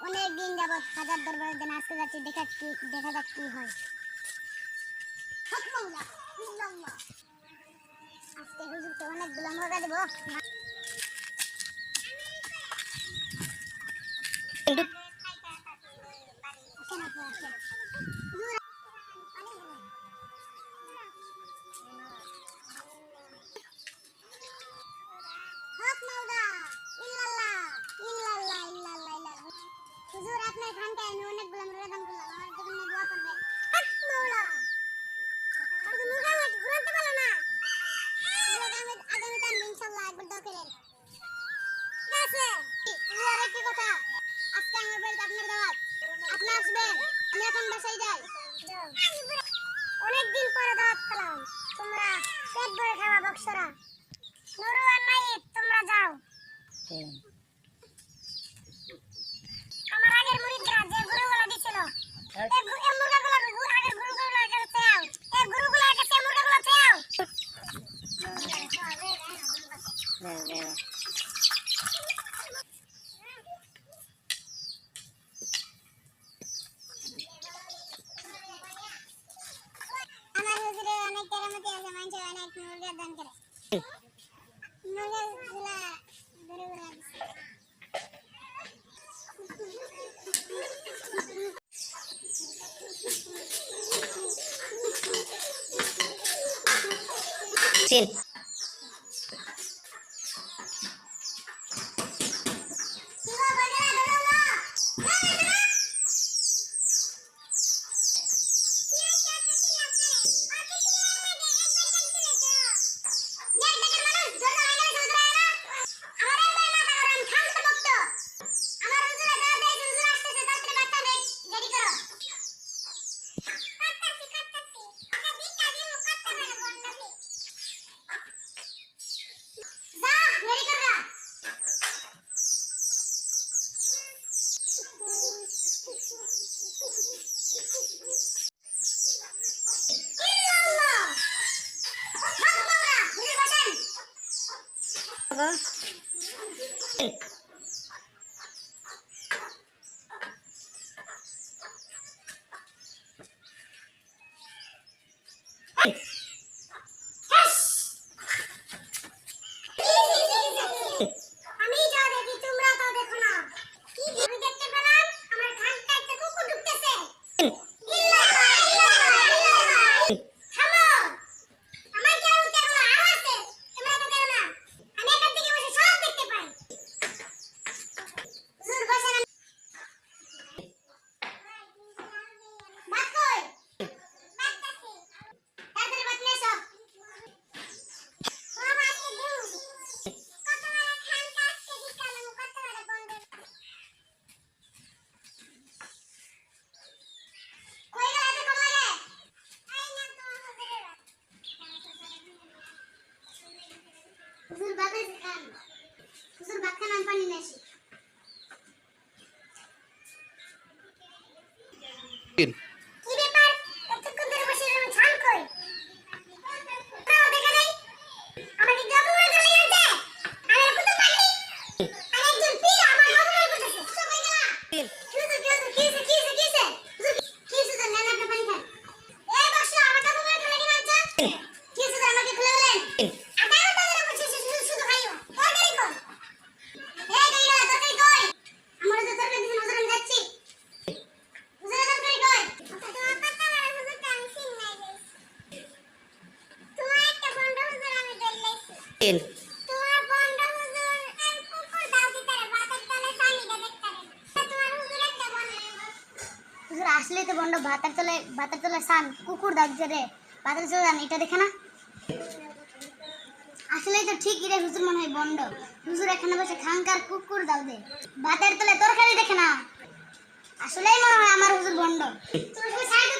অনেক দিন যাবত হাজার দরবারে দেন আজকে যাচ্ছি দেখা যাক কি হয়। আজকে হুজুরকে অনেকগুলো মজা দেবো। হুজুর আপনার খানটায় আমি অনেকগুলো মুরগা দান করলাম, আমার জন্য দোয়া করবেন। মাওলা আমি মুরগা ঘুরাতে পারলো না, আগামী টাইম ইনশাআল্লাহ একবার দোয়া করেন। ঠিক আছে আর একটা কথা, আজকে আমার বাড়িতে আপনার দাওয়াত, আপনি আসবেন। আমি এখন বাসায় যাই। অনেকদিন পরে দাওয়াত পেলাম, তোমরা পেট ভরে খাওয়া বক্সরা। নুরু আর নাইব তোমরা যাও। আমার আগের মুরিদরা যে গুরুগুলো দিছিল, এই মুরগাগুলো আগের গুরুগুলোর কাছে চাও, এই গুরুগুলোর কাছে মুরগাগুলো চাও। আমার হুজুরে অনেক কেরামতি আছে, মানুষ অনেক মুরগা দান করে। মুরগাগুলা গুরুগুলা Sin. আমি যা দেখি তোমরা তা দেখো না। কি আমি দেখতে পেলাম আমার ঘানটা একটা কুকুর ঢুকতেছে। থামো, আমার কি উঠতে কোনো আওয়াজ আছে? তোমরা তো দেখো না, আমি এখান থেকে বসে সব দেখতে পাই। হুজুর বসেন। বাত কই? বাততাছি। তাড়াতাড়ি বাত নিয়ে এসো। বাবা আজকে দিন কতবার খানটা আজকে দিকালাম, কতবার বন্ধ। কই গেল এত কম লাগে? আই না তো হুজুর বাবা খান। হুজুর ভাত খান, আমি পানি নিয়ে আসি। কি ব্যাপার? এতক্ষণ ধরে বসে রইলাম, ছান কই? তাও দেখা নাই। আমাকে গভর্নর চলে গেছে। আমি কত পানি? আর একজন পীর আমার গভর্নর করতেছে। কই গেলা? কিসে? কিসে তো নেন আপনি পানি খান। এই বসো, আমার গভর্নর চলে গেছে। কিসে তো আমাকে খুলে বলেন। আধা ঘন্টা ধরে বসে শুধু খাইও। তরকারি কই? এই গাইরা তরকারি কই? আমার তো তরকারি দিন হুজুর আমি যাচ্ছি। হুজুর তরকারি কই? তোমার পাতা মারা হুজুর কান সিং নাই গেছে। তোমার একটা বন্ধ হুজুর আমি দইলাইছি। তোমার ভন্ড ভাতের তলে সান কুকুর ডাকছে রে ভাতের চলে যান এটা দেখে না আসলেই তো ঠিকই রে হুজুর মনে হয় ভন্ড হুজুর এখানে বসে খাঙ্কার কুকুর দাও দে ভাতের তলে তরকারি দেখে না আসলেই মনে হয় আমার হুজুর ভন্ড তুমি সাইড